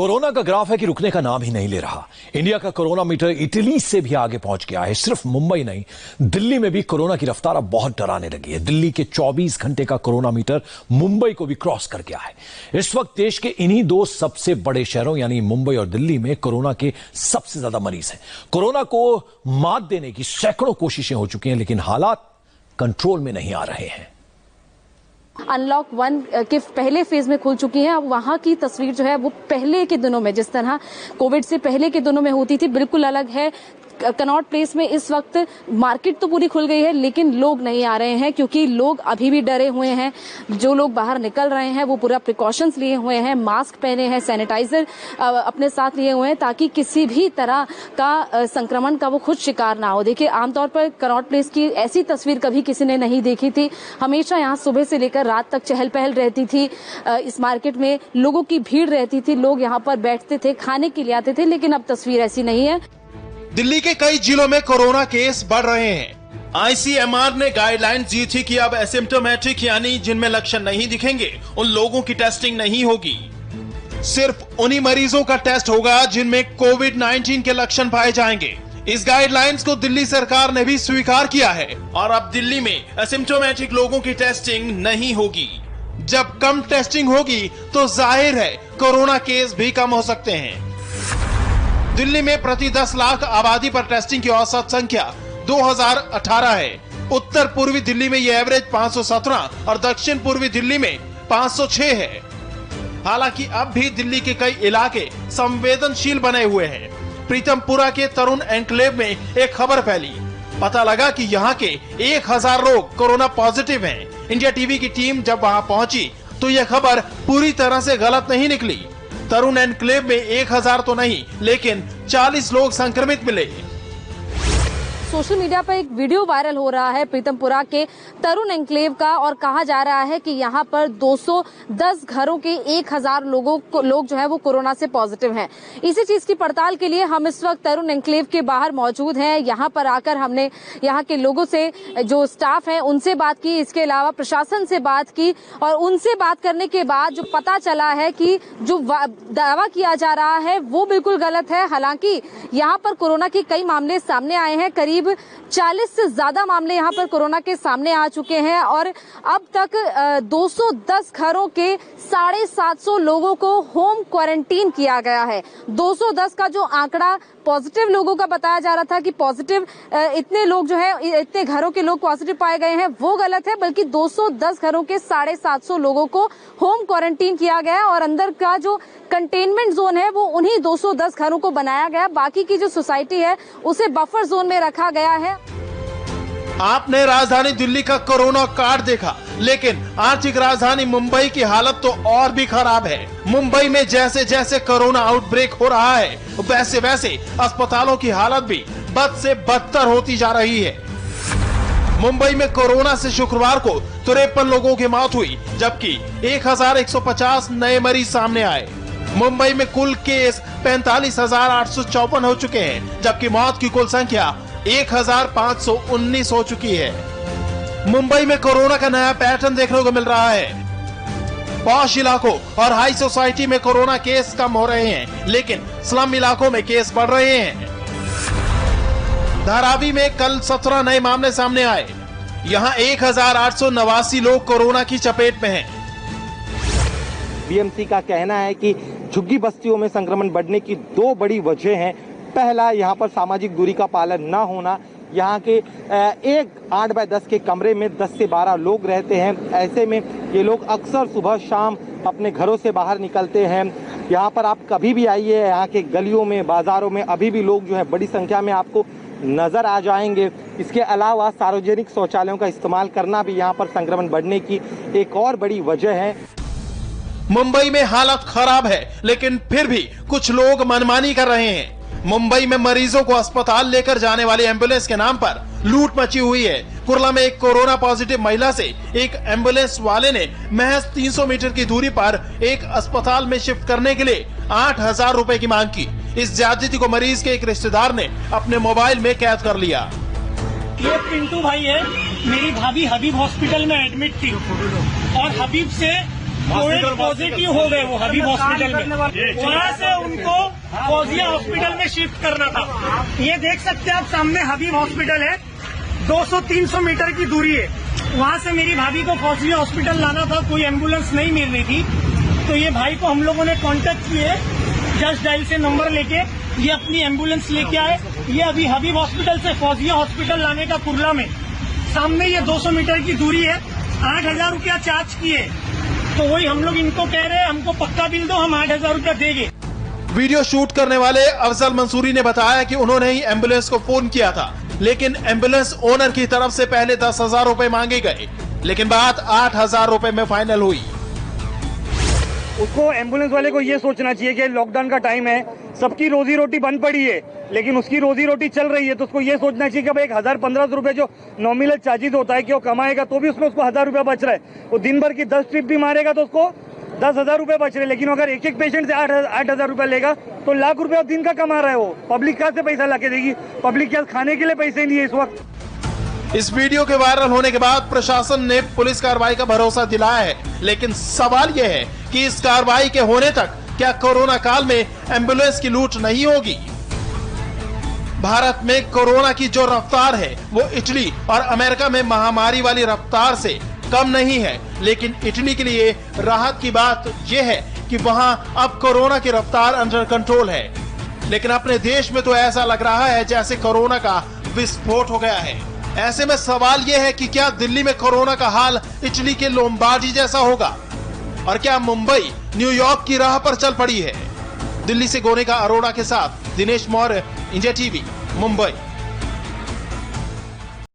Corona का graph है कि रुकने का नाम ही नहीं ले रहा। इंडिया का कोरोना मीटर इटली से भी आगे पहुंच गया है। सिर्फ मुंबई नहीं, दिल्ली में भी कोरोना की रफ्तार अब बहुत डराने लगी है। दिल्ली के 24 घंटे का कोरोना मीटर मुंबई को भी क्रॉस कर गया है। इस वक्त देश के इन्हीं दो सबसे बड़े शहरों यानी मुंबई और दिल्ली में कोरोना के सबसे ज्यादा मरीज हैं। कोरोना को मात देने की सैकड़ों कोशिशें हो चुकी हैं, लेकिन हालात कंट्रोल में नहीं आ रहे हैं। अनलॉक 1 के पहले फेज में खुल चुकी है। अब वहां की तस्वीर जो है वो पहले के दिनों में, जिस तरह कोविड से पहले के दिनों में होती थी, बिल्कुल अलग है। कनॉट प्लेस में इस वक्त मार्केट तो पूरी खुल गई है, लेकिन लोग नहीं आ रहे हैं क्योंकि लोग अभी भी डरे हुए हैं। जो लोग बाहर निकल रहे हैं वो पूरा प्रिकॉशंस लिए हुए हैं, मास्क पहने हैं, सैनिटाइजर अपने साथ लिए हुए हैं ताकि किसी भी तरह का संक्रमण का वो खुद शिकार ना हो। देखिए, आमतौर पर कनॉट प्लेस की ऐसी तस्वीर कभी किसी ने नहीं देखी थी। हमेशा यहाँ सुबह से लेकर रात तक चहल पहल रहती थी। इस मार्केट में लोगों की भीड़ रहती थी, लोग यहाँ पर बैठते थे, खाने के लिए आते थे, लेकिन अब तस्वीर ऐसी नहीं है। दिल्ली के कई जिलों में कोरोना केस बढ़ रहे हैं। आईसीएमआर ने गाइडलाइंस दी थी कि अब एसिम्प्टोमेटिक यानी जिनमें लक्षण नहीं दिखेंगे उन लोगों की टेस्टिंग नहीं होगी। सिर्फ उन्हीं मरीजों का टेस्ट होगा जिनमें कोविड-19 के लक्षण पाए जाएंगे। इस गाइडलाइंस को दिल्ली सरकार ने भी स्वीकार किया है और अब दिल्ली में एसिम्प्टोमेटिक लोगों की टेस्टिंग नहीं होगी। जब कम टेस्टिंग होगी तो जाहिर है कोरोना केस भी कम हो सकते हैं। दिल्ली में प्रति 10 लाख आबादी पर टेस्टिंग की औसत संख्या 2018 है। उत्तर पूर्वी दिल्ली में ये एवरेज 517 और दक्षिण पूर्वी दिल्ली में 506 है। हालांकि अब भी दिल्ली के कई इलाके संवेदनशील बने हुए हैं। प्रीतमपुरा के तरुण एन्क्लेव में एक खबर फैली। पता लगा कि यहाँ के 1000 लोग कोरोना पॉजिटिव हैं। इंडिया टीवी की टीम जब वहाँ पहुंची तो यह खबर पूरी तरह से गलत नहीं निकली। तरुण एन्क्लेव में 1000 तो नहीं, लेकिन 40 लोग संक्रमित मिले। सोशल मीडिया पर एक वीडियो वायरल हो रहा है प्रीतमपुरा के तरुण एन्क्लेव का, और कहा जा रहा है कि यहाँ पर 210 घरों के 1000 लोग जो है वो कोरोना से पॉजिटिव हैं। इसी चीज की पड़ताल के लिए हम इस वक्त तरुण एन्क्लेव के बाहर मौजूद हैं। यहाँ पर आकर हमने यहाँ के लोगों से, जो स्टाफ है, उनसे बात की, इसके अलावा प्रशासन से बात की, और उनसे बात करने के बाद जो पता चला है कि जो दावा किया जा रहा है वो बिल्कुल गलत है। हालांकि यहाँ पर कोरोना के कई मामले सामने आए हैं। करीब 40 से ज्यादा मामले यहाँ पर कोरोना के सामने आ चुके हैं और अब तक 210 घरों के 750 लोगों को होम क्वारंटीन किया गया है। 210 का जो आंकड़ा पॉजिटिव लोगों का बताया जा रहा था कि पॉजिटिव इतने लोग जो है, इतने घरों के लोग पॉजिटिव पाए गए हैं, वो गलत है। बल्कि 210 घरों के 750 लोगों को होम क्वारंटीन किया गया और अंदर का जो कंटेनमेंट जोन है वो उन्हीं 210 घरों को बनाया गया। बाकी की जो सोसाइटी है उसे बफर जोन में रखा गया है। आपने राजधानी दिल्ली का कोरोना कार्ड देखा, लेकिन आर्थिक राजधानी मुंबई की हालत तो और भी खराब है। मुंबई में जैसे जैसे कोरोना आउटब्रेक हो रहा है वैसे वैसे अस्पतालों की हालत भी बद से बदतर होती जा रही है। मुंबई में कोरोना से शुक्रवार को 53 लोगों की मौत हुई, जबकि 1150 नए मरीज सामने आए। मुंबई में कुल केस 45,854 हो चुके हैं, जबकि मौत की कुल संख्या 1519 हो चुकी है। मुंबई में कोरोना का नया पैटर्न देखने को मिल रहा है। पॉश इलाकों और हाई सोसाइटी में कोरोना केस कम हो रहे हैं, लेकिन स्लम इलाकों में केस बढ़ रहे हैं। धारावी में कल 17 नए मामले सामने आए। यहाँ 1889 लोग कोरोना की चपेट में हैं। बीएमसी का कहना है कि झुग्गी बस्तियों में संक्रमण बढ़ने की 2 बड़ी वजह हैं। पहला, यहाँ पर सामाजिक दूरी का पालन न होना। यहाँ के एक 8 बाय 10 के कमरे में 10 से 12 लोग रहते हैं। ऐसे में ये लोग अक्सर सुबह शाम अपने घरों से बाहर निकलते हैं। यहाँ पर आप कभी भी आइए, यहाँ के गलियों में, बाजारों में अभी भी लोग जो है बड़ी संख्या में आपको नजर आ जाएंगे। इसके अलावा सार्वजनिक शौचालयों का इस्तेमाल करना भी यहाँ पर संक्रमण बढ़ने की एक और बड़ी वजह है। मुंबई में हालत खराब है, लेकिन फिर भी कुछ लोग मनमानी कर रहे हैं। मुंबई में मरीजों को अस्पताल लेकर जाने वाली एम्बुलेंस के नाम पर लूट मची हुई है। कुर्ला में एक कोरोना पॉजिटिव महिला से एक एम्बुलेंस वाले ने महज 300 मीटर की दूरी पर एक अस्पताल में शिफ्ट करने के लिए 8,000 रुपए की मांग की। इस ज्यादती को मरीज के एक रिश्तेदार ने अपने मोबाइल में कैद कर लिया। ये पिंटू भाई है, मेरी भाभी हबीब हॉस्पिटल में एडमिट थी और हबीब से कोविड पॉजिटिव हो गए वो हबीब हॉस्पिटल में, वहाँ से उनको फौजिया हॉस्पिटल में शिफ्ट करना था। ये देख सकते हैं आप, सामने हबीब हॉस्पिटल है, 200-300 मीटर की दूरी है। वहाँ से मेरी भाभी को फौजिया हॉस्पिटल लाना था, कोई एम्बुलेंस नहीं मिल रही थी, तो ये भाई को हम लोगों ने कांटेक्ट किए, जस्ट डायल से नंबर लेके ये अपनी एम्बुलेंस लेके आए। ये अभी हबीब हॉस्पिटल से फौजिया हॉस्पिटल लाने का कुर्ला में, सामने ये 200 मीटर की दूरी है, 8,000 रुपया चार्ज किए। तो वही हम लोग इनको कह रहे हैं हमको पक्का बिल दो, हम 8,000 रुपया देंगे। वीडियो शूट करने वाले अफजल मंसूरी ने बताया कि उन्होंने ही एम्बुलेंस को फोन किया था, लेकिन एम्बुलेंस ओनर की तरफ से पहले 10,000 रुपए मांगे गए, लेकिन बात 8,000 रुपए में फाइनल हुई। उसको एम्बुलेंस वाले को ये सोचना चाहिए कि लॉकडाउन का टाइम है, सबकी रोजी रोटी बंद पड़ी है, लेकिन उसकी रोजी रोटी चल रही है, तो उसको ये सोचना चाहिए कि भाई 1,000-1,500 रुपए जो नॉमिनल चार्जेस होता है कि वो कमाएगा, तो भी उसमें उसको 1,000 रुपया बच रहा है। वो दिन भर की 10 ट्रिप भी मारेगा तो उसको 10,000 रुपए बच रहे हैं, लेकिन अगर एक पेशेंट से 8,000 रुपया लेगा तो लाख रुपया दिन का कमा रहा है वो। पब्लिक कहाँ से पैसा लाके देगी? पब्लिक क्या खाने के लिए पैसे नहीं है इस वक्त। इस वीडियो के वायरल होने के बाद प्रशासन ने पुलिस कार्रवाई का भरोसा दिलाया है, लेकिन सवाल यह है कि इस कार्रवाई के होने तक क्या कोरोना काल में एम्बुलेंस की लूट नहीं होगी? भारत में कोरोना की जो रफ्तार है वो इटली और अमेरिका में महामारी वाली रफ्तार से कम नहीं है, लेकिन इटली के लिए राहत की बात यह है कि वहां अब कोरोना की रफ्तार अंडर कंट्रोल है, लेकिन अपने देश में तो ऐसा लग रहा है जैसे कोरोना का विस्फोट हो गया है। ऐसे में सवाल यह है कि क्या दिल्ली में कोरोना का हाल इटली के लोम्बार्डी जैसा होगा, और क्या मुंबई न्यूयॉर्क की राह पर चल पड़ी है? दिल्ली से गोनिका अरोड़ा के साथ दिनेश मौर्य, इंडिया टीवी, मुंबई।